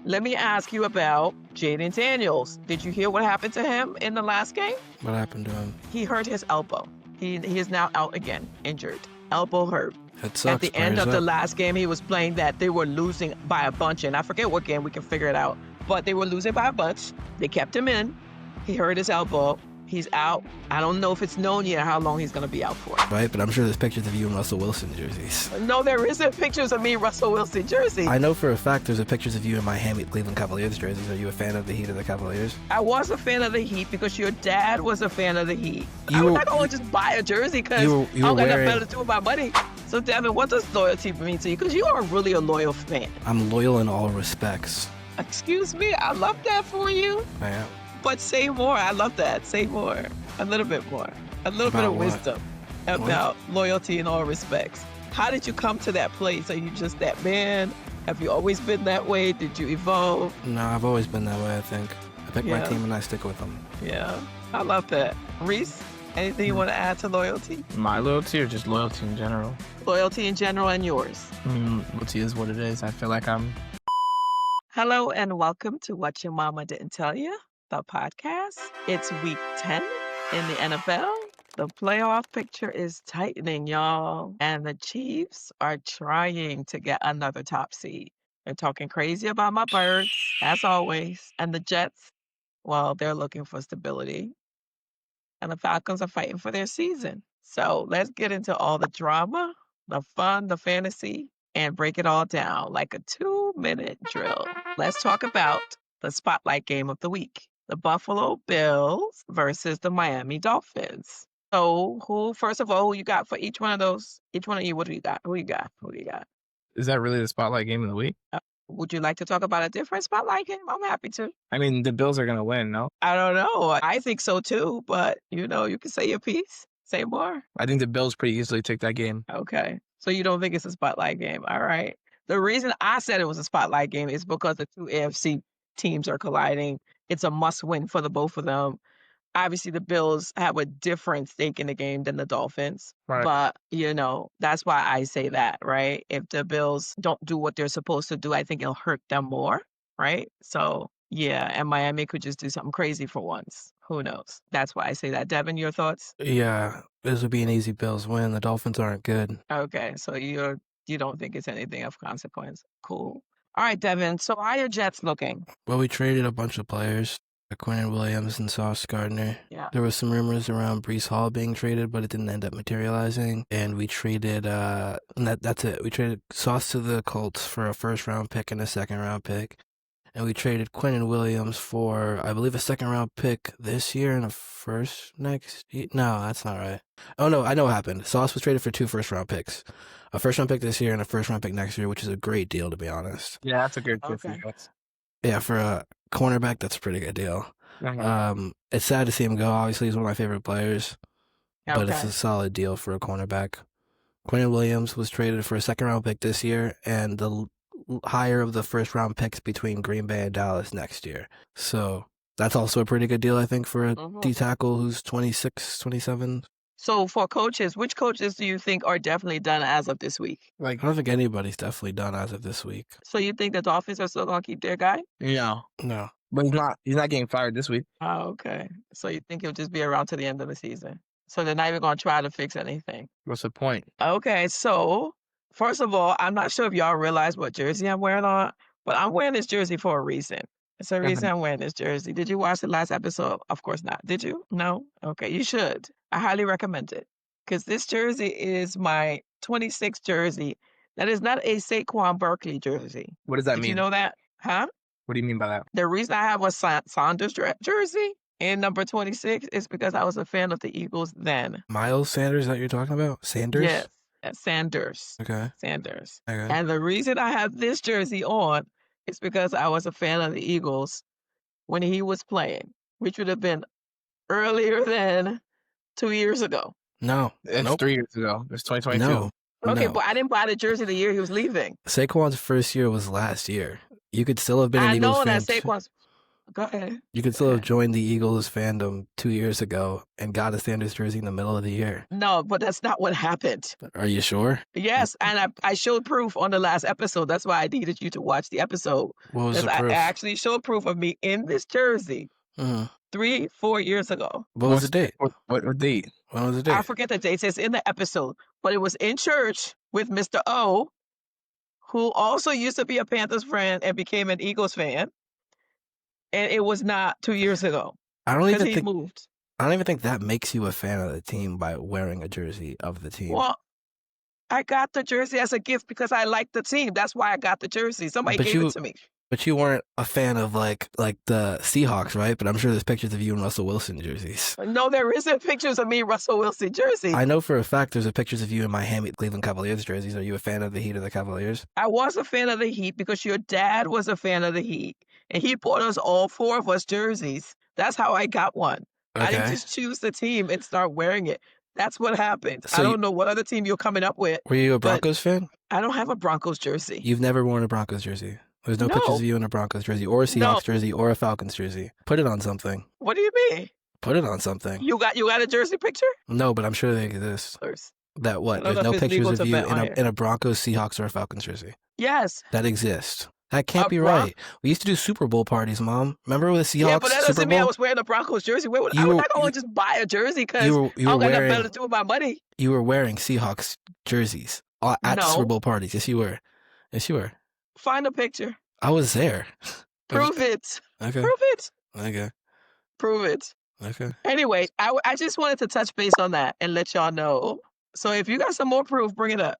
Let me ask you about Jaden Daniels. Did you hear what happened to him in the last game? What happened to him? He hurt his elbow. He is now out again, injured. Elbow hurt. It sucks. At the end of the up. last game, he was playing that they were losing by a bunch, and I forget what game, we can figure it out. But they were losing by a bunch. They kept him in. He hurt his elbow. He's out. I don't know if it's known yet how long he's going to be out for. Right, but I'm sure there's pictures of you in Russell Wilson jerseys. No, there isn't pictures of me in Russell Wilson jersey. I know for a fact there's pictures of you in Miami Cleveland Cavaliers jerseys. Are you a fan of the Heat or the Cavaliers? I was a fan of the Heat because your dad was a fan of the Heat. You I'm were- not going to just buy a jersey because I you don't were got nothing wearing- better to do with my money. So, Devin, what does loyalty mean to you? Because you are really a loyal fan. I'm loyal in all respects. Excuse me, I love that for you. I am. But say more. I love that. Say more. A little bit more. A little bit About of what? wisdom about loyalty in all respects. How did you come to that place? Are you just that man? Have you always been that way? Did you evolve? No, I've always been that way, I think. I pick my Yeah. team and I stick with them. Yeah, I love that. Reese, anything you want to add to loyalty? My loyalty or just loyalty in general? Loyalty in general and yours. Loyalty is what it is. I feel like I'm... Hello and welcome to What Your Mama Didn't Tell You, the podcast. It's week 10 in the NFL. The playoff picture is tightening, y'all. And the Chiefs are trying to get another top seed. They're talking crazy about my birds, as always. And the Jets, well, they're looking for stability. And the Falcons are fighting for their season. So let's get into all the drama, the fun, the fantasy, and break it all down like a 2-minute drill. Let's talk about the spotlight game of the week. The Buffalo Bills versus the Miami Dolphins. So first of all, who you got for each one of those? Each one of you, what do you got? Who you got? Is that really the spotlight game of the week? Would you like to talk about a different spotlight game? I'm happy to. I mean, the Bills are going to win, no? I don't know. I think so too, but you can say your piece. Say more. I think the Bills pretty easily take that game. Okay. So you don't think it's a spotlight game. All right. The reason I said it was a spotlight game is because the two AFC teams are colliding. It's a must-win for the both of them. Obviously, the Bills have a different stake in the game than the Dolphins. Right. But, that's why I say that, right? If the Bills don't do what they're supposed to do, I think it'll hurt them more, right? So, yeah, and Miami could just do something crazy for once. Who knows? That's why I say that. Devin, your thoughts? Yeah, this would be an easy Bills win. The Dolphins aren't good. Okay, so you don't think it's anything of consequence. Cool. All right, Devin, so how are your Jets looking? Well, we traded a bunch of players. Quinn Williams and Sauce Gardner. Yeah. There was some rumors around Breece Hall being traded, but it didn't end up materializing. And we traded, that's it. We traded Sauce to the Colts for a first-round pick and a second-round pick. And we traded Quinn Williams for, I believe, a second-round pick this year and a first next year. No, that's not right. Oh, no, I know what happened. Sauce was traded for 2 first-round picks. A first-round pick this year and a first-round pick next year, which is a great deal, to be honest. Yeah, that's a good fit for Okay. you guys. Yeah, for a cornerback, that's a pretty good deal. It's sad to see him go. Obviously, he's one of my favorite players, but it's Okay. a solid deal for a cornerback. Quinn Williams was traded for a second-round pick this year and the higher of the first-round picks between Green Bay and Dallas next year. So that's also a pretty good deal, I think, for a D-tackle who's 26, 27. So for coaches, which coaches do you think are definitely done as of this week? I don't think anybody's definitely done as of this week. So you think the Dolphins are still going to keep their guy? Yeah. No. But he's not getting fired this week. Oh, okay. So you think he'll just be around to the end of the season? So they're not even going to try to fix anything? What's the point? Okay, so first of all, I'm not sure if y'all realize what jersey I'm wearing on, but I'm wearing this jersey for a reason. It's a reason I'm wearing this jersey. Did you watch the last episode? Of course not. Did you? No? Okay, you should. I highly recommend it because this jersey is my 26th jersey. That is not a Saquon Barkley jersey. What does that Did mean? you know that? Huh? What do you mean by that? The reason I have a Saunders jersey in number 26 is because I was a fan of the Eagles then. Miles Sanders that you're talking about? Sanders? Yes, Sanders. Okay. Sanders. Okay. And the reason I have this jersey on is because I was a fan of the Eagles when he was playing, which would have been earlier than 2 years ago. No. It's 3 years ago. It's 2022. No. Okay, No. but I didn't buy the jersey the year he was leaving. Saquon's first year was last year. You could still have been an I Eagles know fan. that Saquon's... Go ahead. You could still have joined the Eagles fandom 2 years ago and got a Sanders jersey in the middle of the year. No, but that's not what happened. Are you sure? Yes, and I showed proof on the last episode. That's why I needed you to watch the episode. What was the I proof? actually showed proof of me in this jersey Mhm. 3-4 years ago. What was the date? What date? When was the date? I forget the date. It's in the episode, but it was in church with Mr. O, who also used to be a Panthers fan and became an Eagles fan. And it was not 2 years ago I don't because even he think moved. I don't even think that makes you a fan of the team by wearing a jersey of the team. Well, I got the jersey as a gift because I like the team. That's why I got the jersey. Somebody But gave it to me. But you weren't a fan of like the Seahawks, right? But I'm sure there's pictures of you in Russell Wilson jerseys. No, there isn't pictures of me in Russell Wilson jersey. I know for a fact there's pictures of you in Miami Cleveland Cavaliers jerseys. Are you a fan of the Heat or the Cavaliers? I was a fan of the Heat because your dad was a fan of the Heat. And he bought us all 4 of us jerseys. That's how I got one. I didn't just choose the team and start wearing it. That's what happened. So I don't know what other team you're coming up with. Were you a Broncos fan? I don't have a Broncos jersey. You've never worn a Broncos jersey. There's no pictures of you in a Broncos jersey or a Seahawks jersey or a Falcons jersey. Put it on something. What do you mean? Put it on something. You got a jersey picture? No, but I'm sure they exist. That what? I don't There's know no if it's pictures legal of to you bet on in a Broncos, Seahawks, or a Falcons jersey. Yes. That exist. That can't be right. We used to do Super Bowl parties, Mom. Remember with the Seahawks? Yeah, but that Super doesn't mean I Bowl? was wearing a Broncos jersey. I'm not going to just buy a jersey because You I were don't got nothing wearing better to do with my money. you were wearing Seahawks jerseys at Super No. Bowl parties. Yes, you were. Yes, you were. Find a picture. I was there. Prove it. Okay. Prove it. Okay. Prove it. Okay. Anyway, I just wanted to touch base on that and let y'all know. So if you got some more proof, bring it up.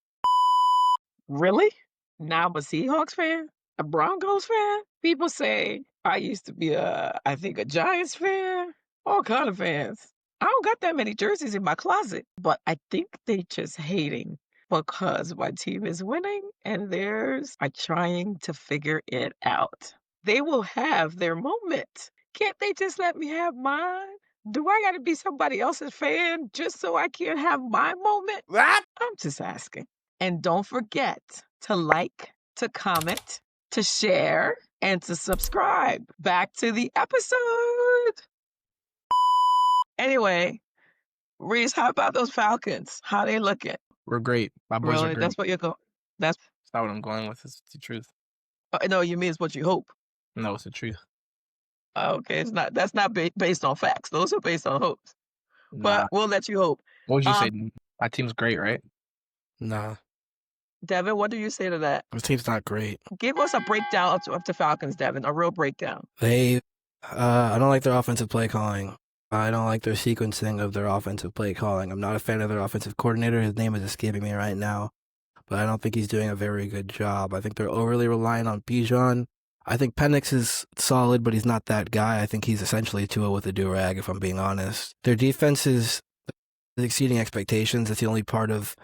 Really? Now I'm a Seahawks fan? A Broncos fan? People say I used to be I think a Giants fan. All kind of fans. I don't got that many jerseys in my closet, but I think they just hating because my team is winning and theirs are trying to figure it out. They will have their moment. Can't they just let me have mine? Do I got to be somebody else's fan just so I can have my moment? What? I'm just asking. And don't forget to like, to comment, to share, and to subscribe. Back to the episode. Anyway, Reese, how about those Falcons? How they looking? We're great. My boys are Really? great. That's what you're going. That's not what I'm going with. It's the truth. No, you mean it's what you hope. No, it's the truth. Okay, it's not. That's not based on facts. Those are based on hopes. Nah. But we'll let you hope. What would you say? My team's great, right? Nah. Devin, what do you say to that? The team's not great. Give us a breakdown of the Falcons, Devin. A real breakdown. I don't like their offensive play calling. I don't like their sequencing of their offensive play calling. I'm not a fan of their offensive coordinator. His name is escaping me right now, but I don't think he's doing a very good job. I think they're overly reliant on Bijan. I think Penix is solid, but he's not that guy. I think he's essentially Tua with a do-rag, if I'm being honest. Their defense is exceeding expectations. That's the only part of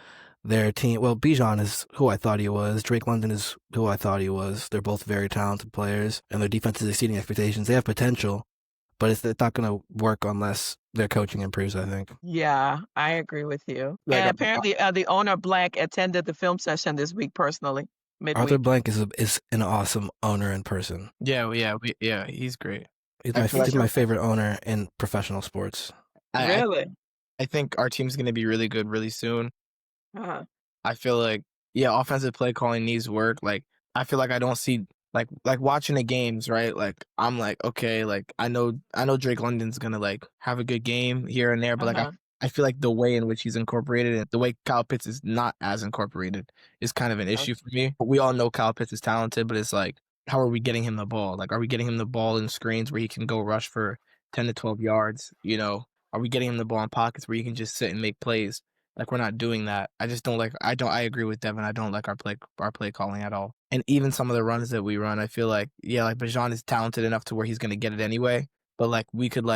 their team. Well, Bijan is who I thought he was. Drake London is who I thought he was. They're both very talented players, and their defense is exceeding expectations. They have potential, but it's not going to work unless their coaching improves, I think. Yeah, I agree with you. Like and apparently the owner, Blank, attended the film session this week personally. Midweek. Arthur Blank is an awesome owner in person. Yeah, he's great. He's my favorite owner in professional sports. Really? I think our team's going to be really good really soon. Uh-huh. I feel like, offensive play calling needs work. Like, I feel like I don't see, like watching the games, right? Like, I'm like, okay, like, I know Drake London's going to, like, have a good game here and there, but, like, I feel like the way in which he's incorporated and the way Kyle Pitts is not as incorporated is kind of an issue for me. We all know Kyle Pitts is talented, but it's like, how are we getting him the ball? Like, are we getting him the ball in screens where he can go rush for 10 to 12 yards? You know, are we getting him the ball in pockets where he can just sit and make plays? Like, we're not doing that. I just don't like, I agree with Devin. I don't like our play calling at all. And even some of the runs that we run, I feel like, like Bijan is talented enough to where he's going to get it anyway. But like, we could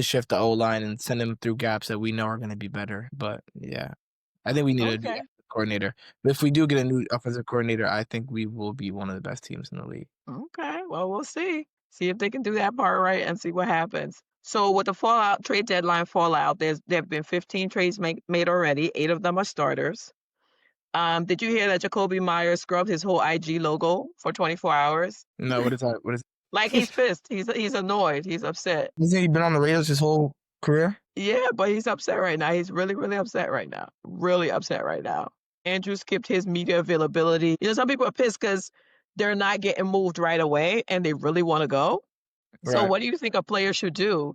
shift the O-line and send him through gaps that we know are going to be better. But yeah, I think we need a new coordinator. But if we do get a new offensive coordinator, I think we will be one of the best teams in the league. Okay, well, we'll see. See if they can do that part right and see what happens. So with the trade deadline fallout, there have been 15 trades made already. 8 of them are starters. Did you hear that Jacoby Myers scrubbed his whole IG logo for 24 hours? No, what is that? What is Like, he's pissed. He's annoyed. He's upset. Hasn't he been on the Raiders his whole career? Yeah, but he's upset right now. He's really, really upset right now. Really upset right now. Andrew skipped his media availability. You know, some people are pissed because they're not getting moved right away and they really want to go. So Right. what do you think a player should do,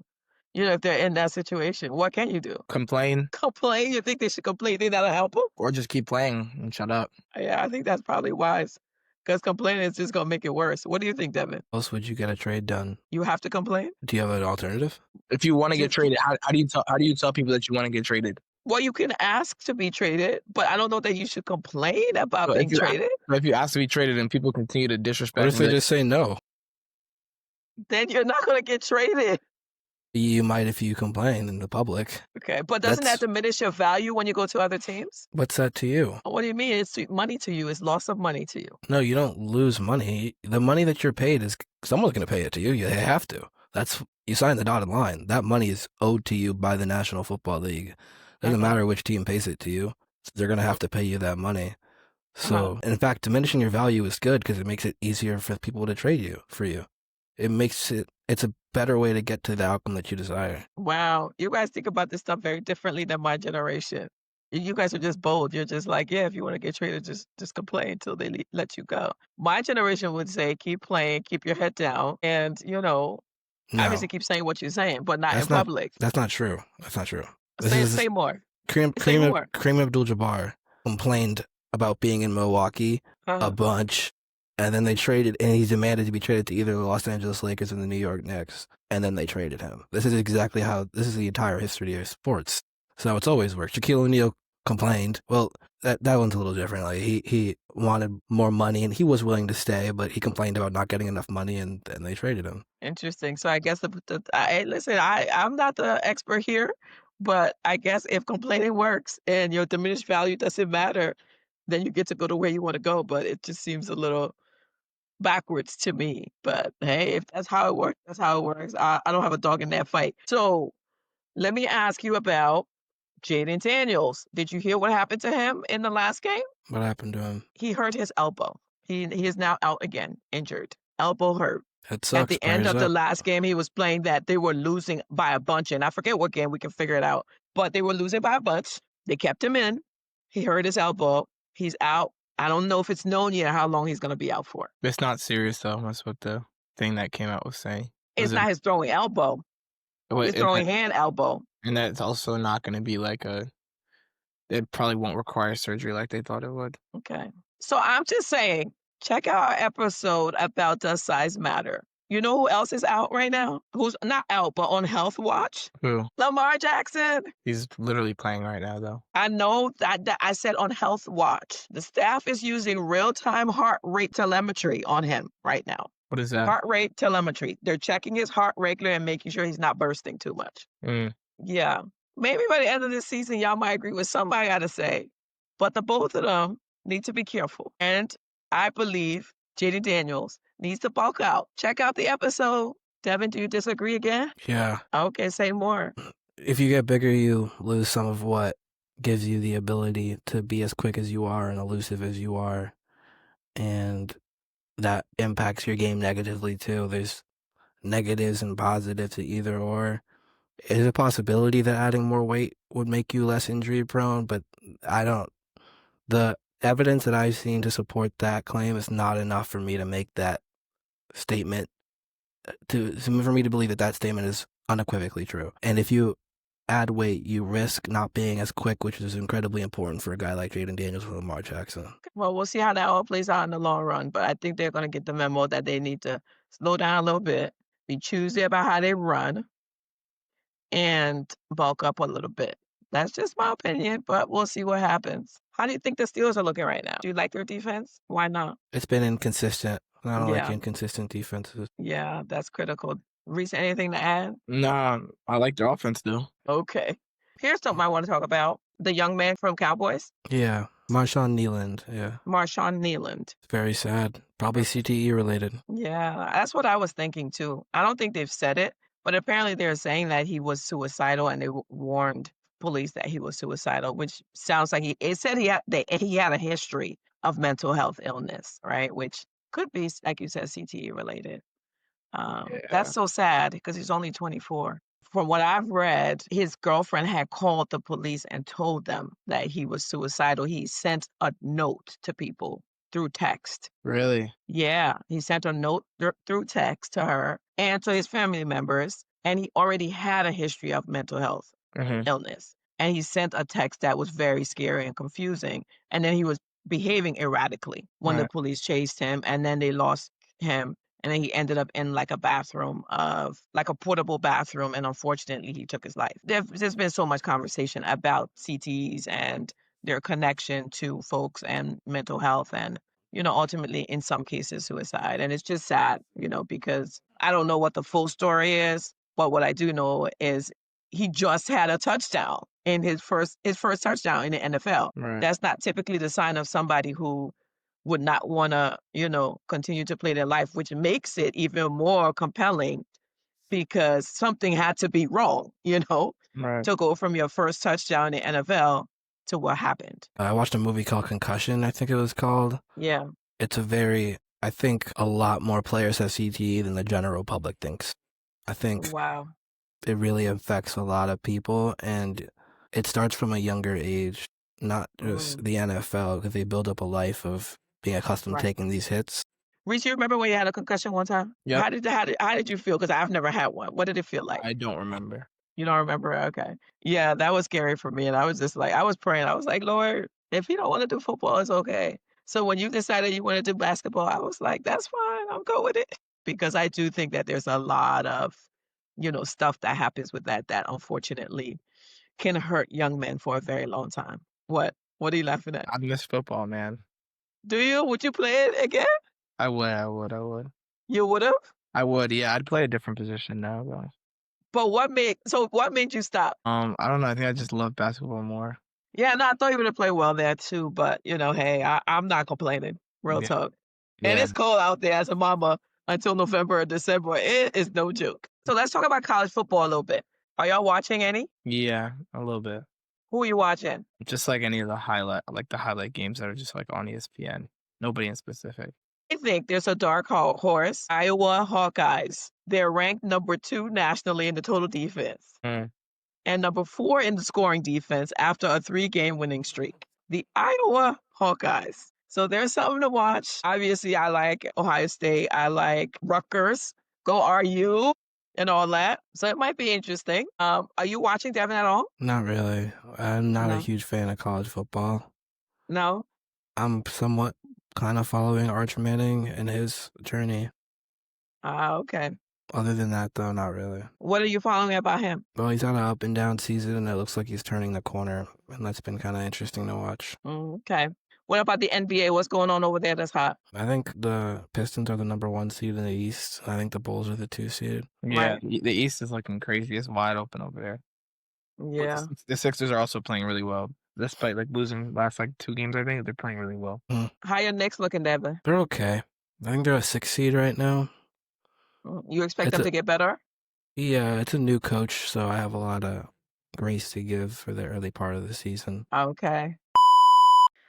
you know, if they're in that situation? What can you do? Complain Complain? You think they should complain? You think that'll help them? or just keep playing and shut up. Yeah, I think that's probably wise because complaining is just going to make it worse. What do you think, Devin? How else would you get a trade done? You have to complain? Do you have an alternative? If you want to get Just- traded, how do you tell people that you want to get traded? Well, you can ask to be traded, but I don't know that you should complain about So being traded. if you ask to be traded and people continue to disrespect, What if they that- just say no? Then you're not going to get traded. You might if you complain in the public. Okay, but doesn't that That's- diminish your value when you go to other teams? What's that to you? What do you mean? It's money to you. It's loss of money to you. No, you don't lose money. The money that you're paid is someone's going to pay it to you. You have to. You sign the dotted line. That money is owed to you by the National Football League. Doesn't matter which team pays it to you. They're going to have to pay you that money. So, in fact, diminishing your value is good because it makes it easier for people to trade you for you. It's a better way to get to the outcome that you desire. Wow, you guys think about this stuff very differently than my generation. You guys are just bold. You're just like, yeah, if you want to get traded, just complain until they let you go. My generation would say, keep playing, keep your head down, and No, obviously keep saying what you're saying, but not in public. that's not true. That's not true. Say more. Kareem Abdul-Jabbar complained about being in Milwaukee a bunch, and then they traded, and he demanded to be traded to either the Los Angeles Lakers or the New York Knicks, and then they traded him. This is the entire history of sports. So it's always worked. Shaquille O'Neal complained. Well, that one's a little different. Like he wanted more money, and he was willing to stay, but he complained about not getting enough money, and then they traded him. Interesting. So I guess listen, I'm not the expert here, but I guess if complaining works and your diminished value doesn't matter, then you get to go to where you want to go. But it just seems a little backwards to me. But hey, if that's how it works, that's how it works. I don't have a dog in that fight. So let me ask you about Jaden Daniels. Did you hear what happened to him in the last game? What happened to him? He hurt his elbow. He is now out again, injured. Elbow hurt. That sucks. At the end of the last game he was playing that they were losing by a bunch, and I forget what game, we can figure it out. But they were losing by a bunch. They kept him in. He hurt his elbow. He's out. I don't know if it's known yet how long he's going to be out for. It's not serious though. That's what the thing that came out was saying. It's not his throwing elbow. His throwing hand elbow. And that's also not going to be like it probably won't require surgery like they thought it would. Okay. So I'm just saying, check out our episode about does size matter. You know who else is out right now? Who's not out, but on health watch? Who? Lamar Jackson. He's literally playing right now though. I know that I said on health watch. The staff is using real-time heart rate telemetry on him right now. What is that? Heart rate telemetry. They're checking his heart regular and making sure he's not bursting too much. Yeah. Maybe by the end of this season, y'all might agree with somebody I gotta say. But the both of them need to be careful. And I believe Jaden Daniels needs to bulk out. Check out the episode. Devin, do you disagree again? Yeah. Okay, say more. If you get bigger, you lose some of what gives you the ability to be as quick as you are and elusive as you are. And that impacts your game negatively too. There's negatives and positives to either or. It's a possibility that adding more weight would make you less injury prone, but the evidence that I've seen to support that claim is not enough for me to make that statement, for me to believe that that statement is unequivocally true. And if you add weight, you risk not being as quick, which is incredibly important for a guy like Jaden Daniels or Lamar Jackson. Well, we'll see how that all plays out in the long run, but I think they're going to get the memo that they need to slow down a little bit, be choosy about how they run, and bulk up a little bit. That's just my opinion, but we'll see what happens. How do you think the Steelers are looking right now? Do you like their defense? Why not? It's been inconsistent. I don't like inconsistent defenses. Yeah, that's critical. Reese, anything to add? Nah, I like their offense though. Okay. Here's something I want to talk about. The young man from Cowboys. Yeah, Marshawn Nealand. Yeah. Marshawn Nealand. Very sad. Probably CTE related. Yeah, that's what I was thinking too. I don't think they've said it, but apparently they're saying that he was suicidal and they warned police that he was suicidal, which sounds like it said he had a history of mental health illness, right? Which could be, like you said, CTE related. That's so sad because he's only 24. From what I've read, his girlfriend had called the police and told them that he was suicidal. He sent a note to people through text. Really? Yeah, he sent a note through text to her and to his family members, and he already had a history of mental health illness. And he sent a text that was very scary and confusing. And then he was behaving erratically when the police chased him, and then they lost him. And then he ended up in like a bathroom like a portable bathroom. And unfortunately, he took his life. There's been so much conversation about CTs and their connection to folks and mental health and, ultimately in some cases suicide. And it's just sad, because I don't know what the full story is, but what I do know is he just had a touchdown in his first touchdown in the NFL. Right. That's not typically the sign of somebody who would not want to, continue to play their life, which makes it even more compelling because something had to be wrong, Right. to go from your first touchdown in the NFL to what happened. I watched a movie called Concussion, I think it was called. Yeah. It's I think a lot more players have CTE than the general public thinks. I think Wow. it really affects a lot of people, and it starts from a younger age, not just the NFL, because they build up a life of being accustomed to taking these hits. Reese, you remember when you had a concussion one time? Yep. How did you feel? Because I've never had one. What did it feel like? I don't remember. You don't remember? Okay. Yeah, that was scary for me. And I was just like, I was praying. I was like, Lord, if you don't want to do football, it's okay. So when you decided you want to do basketball, I was like, that's fine. I'll go with it. Because I do think that there's a lot of, stuff that happens with that unfortunately can hurt young men for a very long time. What? What are you laughing at? I miss football, man. Do you? Would you play it again? I would. You would have? I would, yeah. I'd play a different position now, though. But what made you stop? I don't know. I think I just love basketball more. Yeah, no, I thought you would have played well there too, but hey, I'm not complaining. Real talk. And Yeah. it's cold out there as a mama until November or December. It is no joke. So let's talk about college football a little bit. Are y'all watching any? Yeah, a little bit. Who are you watching? Just like any of the highlight games that are just like on ESPN. Nobody in specific. I think there's a dark horse, Iowa Hawkeyes. They're ranked number 2 nationally in the total defense and number 4 in the scoring defense after a 3-game winning streak. The Iowa Hawkeyes. So there's something to watch. Obviously, I like Ohio State. I like Rutgers. Go RU and all that. So it might be interesting. Are you watching, Devin, at all? Not really. I'm not No. a huge fan of college football. No? I'm somewhat kind of following Arch Manning and his journey. Okay. Other than that, though, not really. What are you following about him? Well, he's had an up and down season, and it looks like he's turning the corner, and that's been kind of interesting to watch. Okay. What about the NBA? What's going on over there that's hot? I think the Pistons are the number 1 seed in the East. I think the Bulls are the 2 seed. Yeah, the East is looking crazy. It's wide open over there. Yeah. The Sixers are also playing really well. Despite losing last 2 games, I think they're playing really well. How your Knicks looking, Devin? They're okay. I think they're a 6 seed right now. You expect them to get better? Yeah, it's a new coach, so I have a lot of grace to give for the early part of the season. Okay.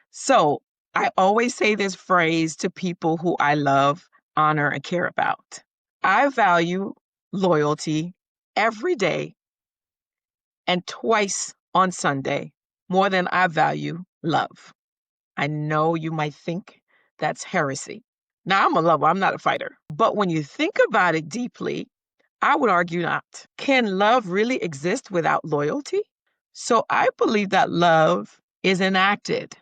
So I always say this phrase to people who I love, honor, and care about. I value loyalty every day and twice on Sunday more than I value love. I know you might think that's heresy. Now, I'm a lover. I'm not a fighter. But when you think about it deeply, I would argue not. Can love really exist without loyalty? So I believe that love is enacted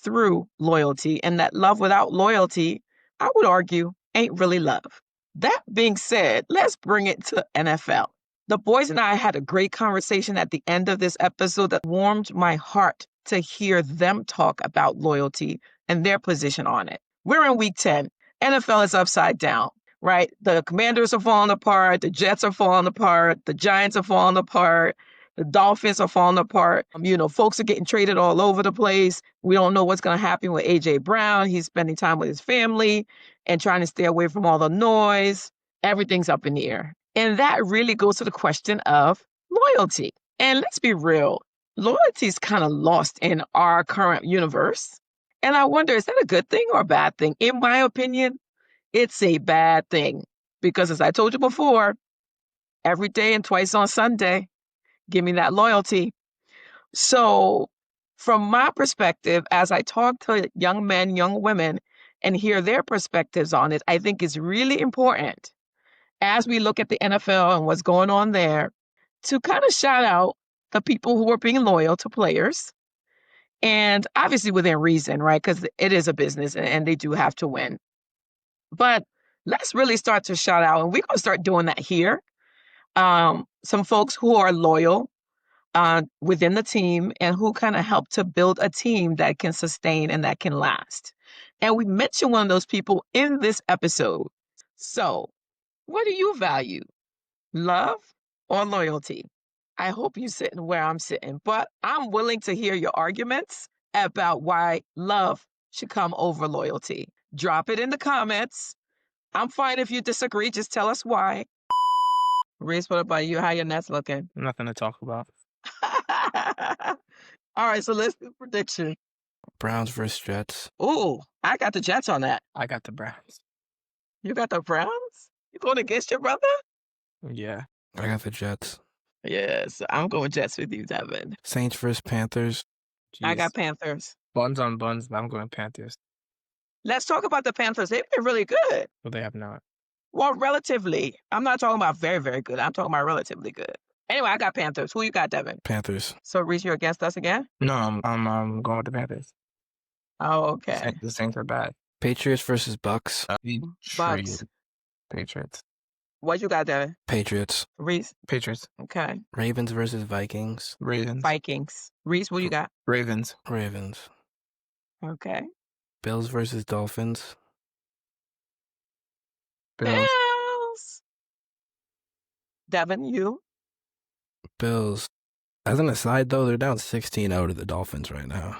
through loyalty, and that love without loyalty, I would argue, ain't really love. That being said, let's bring it to NFL. The boys and I had a great conversation at the end of this episode that warmed my heart to hear them talk about loyalty and their position on it. We're in week 10. NFL is upside down, right? The Commanders are falling apart. The Jets are falling apart. The Giants are falling apart. The Dolphins are falling apart. Folks are getting traded all over the place. We don't know what's going to happen with A.J. Brown. He's spending time with his family and trying to stay away from all the noise. Everything's up in the air. And that really goes to the question of loyalty. And let's be real, loyalty is kind of lost in our current universe. And I wonder, is that a good thing or a bad thing? In my opinion, it's a bad thing. Because as I told you before, every day and twice on Sunday, give me that loyalty. So from my perspective, as I talk to young men, young women, and hear their perspectives on it, I think it's really important as we look at the NFL and what's going on there to kind of shout out the people who are being loyal to players. And obviously within reason, right? Because it is a business and they do have to win. But let's really start to shout out, and we're going to start doing that here. Some folks who are loyal within the team and who kind of help to build a team that can sustain and that can last. And we mentioned one of those people in this episode. So what do you value? Love or loyalty? I hope you're sitting where I'm sitting, but I'm willing to hear your arguments about why love should come over loyalty. Drop it in the comments. I'm fine if you disagree. Just tell us why. Reese, what about you? How your Nets looking? Nothing to talk about. All right, so let's do prediction. Browns versus Jets. Ooh, I got the Jets on that. I got the Browns. You got the Browns? You going against your brother? Yeah. I got the Jets. Yes, I'm going Jets with you, Devin. Saints versus Panthers. I Jeez. got Panthers. Buns on buns, but I'm going Panthers. Let's talk about the Panthers. They've been really good. But they have not. Well, relatively. I'm not talking about very, very good. I'm talking about relatively good. Anyway, I got Panthers. Who you got, Devin? Panthers. So, Reese, you're against us again? No, I'm going with the Panthers. Oh, okay. The Saints are bad. Patriots versus Bucks. Bucks. Patriots. What you got, Devin? Patriots. Reese? Patriots. Okay. Ravens versus Vikings. Ravens. Vikings. Reese, what you got? Ravens. Ravens. Okay. Bills versus Dolphins. Bills. Bills. Devin, you? Bills. As an aside, though, they're down 16-0 to the Dolphins right now.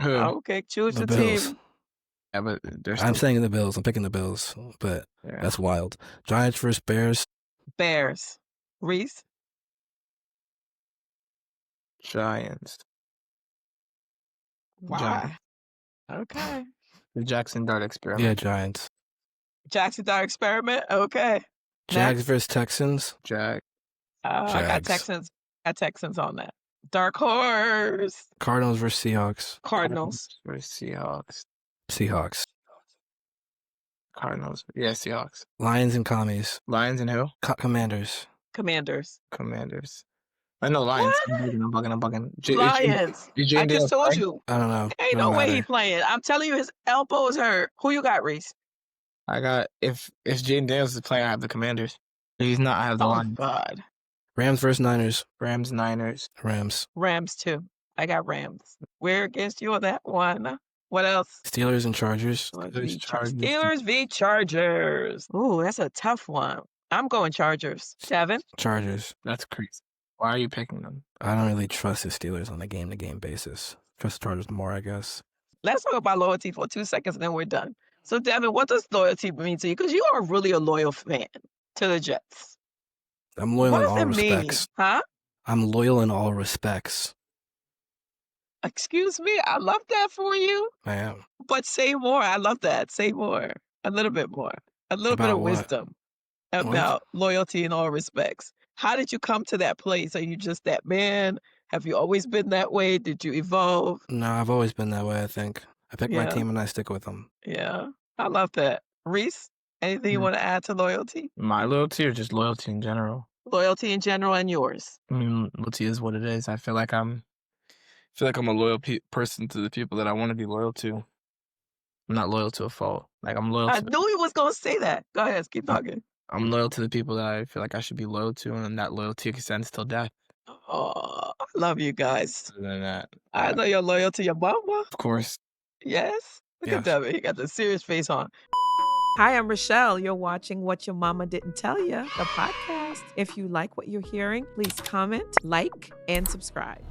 Who? Okay, choose The the Bills. team. Yeah, but they're I'm still, saying the Bills. I'm picking the Bills, but yeah. that's wild. Giants versus Bears. Bears. Reese? Giants. Why? Giants. Okay. The Jackson Dart experiment. Yeah, Giants. Jackson Dart experiment? Okay. Jags Next. versus Texans. Jag. I got Jags. Texans. On that. Dark horse. Cardinals versus Seahawks. Cardinals. Versus Seahawks. Seahawks. Cardinals. Yeah, Seahawks. Lions and Commies. Lions and who? Commanders. Commanders. Commanders. I know Lions. What? I'm bugging. Lions. Is I Jaden just Daniels told playing? you. I don't know. Ain't It no don't way matter. he playing. I'm telling you, his elbow is hurt. Who you got, Reese? I got if Jaden Daniels is playing, I have the Commanders. If he's not, I have the Oh, Lions. God. Rams versus Niners. Rams, Niners. Rams. Rams, too. I got Rams. We're against you on that one. What else? Steelers and Chargers. Steelers, Chargers. Steelers v. Chargers. Ooh, that's a tough one. I'm going Chargers. Devin? Chargers. That's crazy. Why are you picking them? I don't really trust the Steelers on a game-to-game basis. Trust the Chargers more, I guess. Let's talk about loyalty for 2 seconds and then we're done. So, Devin, what does loyalty mean to you? Because you are really a loyal fan to the Jets. I'm loyal What in does all it mean? respects. Huh? I'm loyal in all respects. Excuse me? I love that for you. I am. But say more. I love that. Say more. A little bit more. A little bit About of what? wisdom about loyalty in all respects. How did you come to that place? Are you just that man? Have you always been that way? Did you evolve? No, I've always been that way, I think. I pick my Yeah. team and I stick with them. Yeah. I love that. Reese, anything you Hmm. want to add to loyalty? My loyalty or just loyalty in general? Loyalty in general and yours. I mean, loyalty is what it is. I feel like I'm a loyal person to the people that I want to be loyal to. I'm not loyal to a fault. Like I'm loyal I to knew he was going to say that. Go ahead. Keep talking. I'm loyal to the people that I feel like I should be loyal to, and that loyalty extends till death. Oh, I love you guys. Other than that, I know you're loyal to your mama. of course. Yes. Look at Yes. that. He got the serious face on. Hi, I'm Rochelle. You're watching What Your Mama Didn't Tell You, the podcast. If you like what you're hearing, please comment, like, and subscribe.